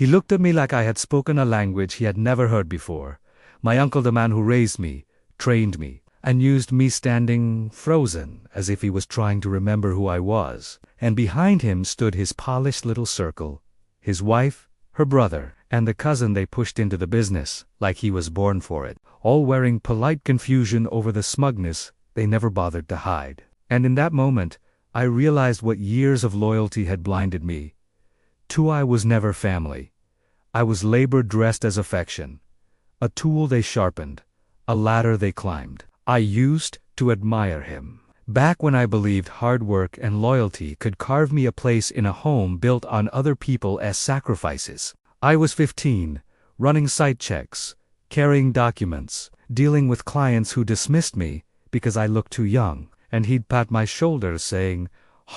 He looked at me like I had spoken a language he had never heard before. My uncle, the man who raised me, trained me, and used me standing frozen, as if he was trying to remember who I was. And behind him stood his polished little circle, his wife, her brother, and the cousin they pushed into the business, like he was born for it, all wearing polite confusion over the smugness they never bothered to hide. And in that moment, I realized what years of loyalty had blinded me. I was never family. I was labor dressed as affection, a tool they sharpened, a ladder they climbed. I used to admire him. Back when I believed hard work and loyalty could carve me a place in a home built on other people as sacrifices. I was 15, running site checks, carrying documents, dealing with clients who dismissed me because I looked too young, and he'd pat my shoulder saying,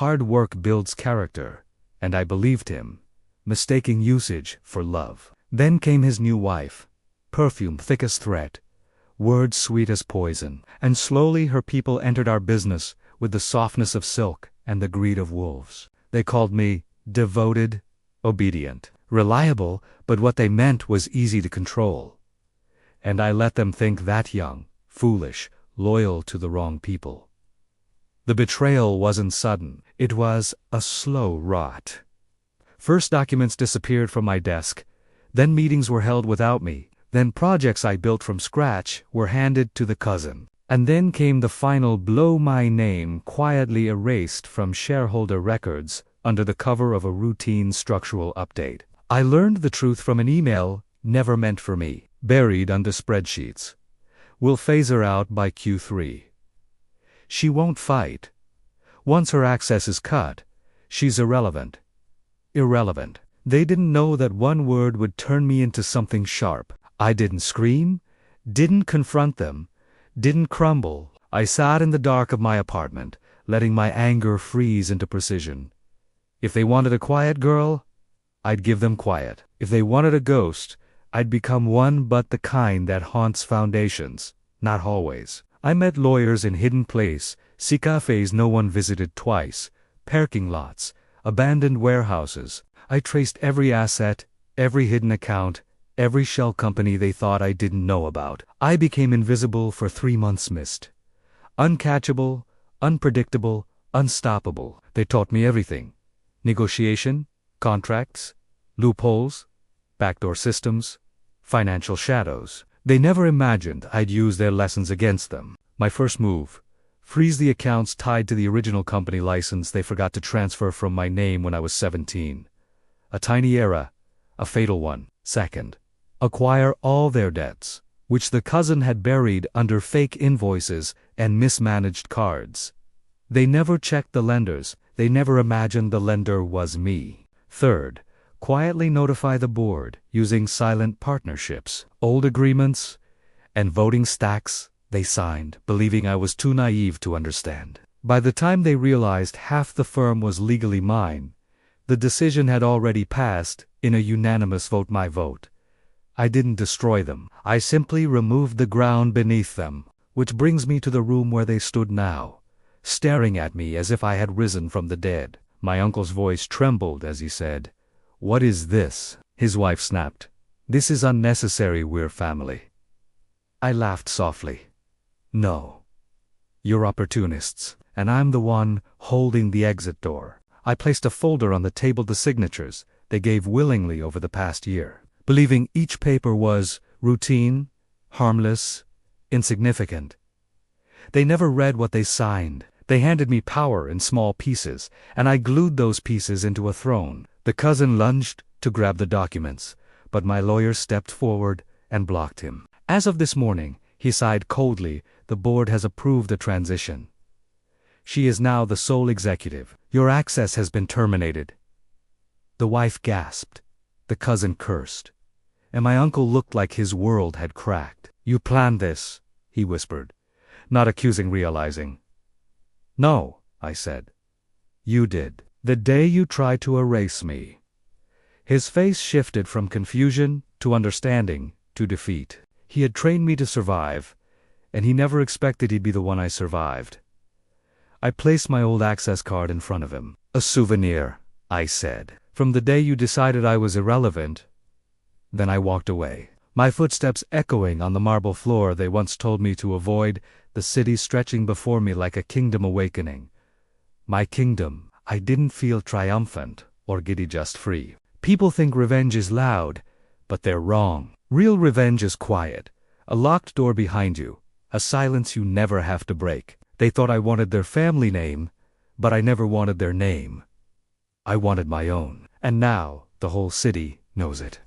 "Hard work builds character," and I believed him, mistaking usage for love. Then came his new wife, perfume thick as thread, words sweet as poison, and slowly her people entered our business with the softness of silk and the greed of wolves. They called me devoted, obedient, reliable, but what they meant was easy to control. And I let them think that young, foolish, loyal to the wrong people. The betrayal wasn't sudden, it was a slow rot. First documents disappeared from my desk, then meetings were held without me, then projects I built from scratch were handed to the cousin. And then came the final blow, my name quietly erased from shareholder records under the cover of a routine structural update. I learned the truth from an email never meant for me, buried under spreadsheets. We'll phase her out by Q3. She won't fight. Once her access is cut, she's irrelevant. Irrelevant. They didn't know that one word would turn me into something sharp. I didn't scream, didn't confront them, didn't crumble. I sat in the dark of my apartment, letting my anger freeze into precision. If they wanted a quiet girl, I'd give them quiet. If they wanted a ghost, I'd become one, but the kind that haunts foundations, not hallways. I met lawyers in hidden place, see cafes no one visited twice, parking lots, abandoned warehouses. I traced every asset, every hidden account, every shell company they thought I didn't know about. I became invisible for 3 months missed. Uncatchable, unpredictable, unstoppable. They taught me everything. Negotiation, contracts, loopholes, backdoor systems, financial shadows. They never imagined I'd use their lessons against them. My first move: freeze the accounts tied to the original company license they forgot to transfer from my name when I was 17. A tiny error, a fatal one. Second, acquire all their debts, which the cousin had buried under fake invoices and mismanaged cards. They never checked the lenders, they never imagined the lender was me. Third, quietly notify the board using silent partnerships, old agreements, and voting stacks they signed, believing I was too naive to understand. By the time they realized half the firm was legally mine, the decision had already passed in a unanimous vote, my vote. I didn't destroy them. I simply removed the ground beneath them, which brings me to the room where they stood now, staring at me as if I had risen from the dead. My uncle's voice trembled as he said, "What is this?" His wife snapped, "This is unnecessary, we're family." I laughed softly. "No. You're opportunists, and I'm the one holding the exit door." I placed a folder on the table, the signatures they gave willingly over the past year, believing each paper was routine, harmless, insignificant. They never read what they signed. They handed me power in small pieces, and I glued those pieces into a throne. The cousin lunged to grab the documents, but my lawyer stepped forward and blocked him. "As of this morning," he sighed coldly, "the board has approved the transition. She is now the sole executive. Your access has been terminated." The wife gasped. The cousin cursed. And my uncle looked like his world had cracked. "You planned this," he whispered, not accusing, realizing. "No," I said. "You did. The day you tried to erase me." His face shifted from confusion to understanding to defeat. He had trained me to survive, and he never expected he'd be the one I survived. I placed my old access card in front of him. "A souvenir," I said. "From the day you decided I was irrelevant, Then I walked away, my footsteps echoing on the marble floor they once told me to avoid, the city stretching before me like a kingdom awakening. My kingdom. I didn't feel triumphant or giddy, just free. People think revenge is loud, but they're wrong. Real revenge is quiet, a locked door behind you, a silence you never have to break. They thought I wanted their family name, but I never wanted their name. I wanted my own. And now, the whole city knows it.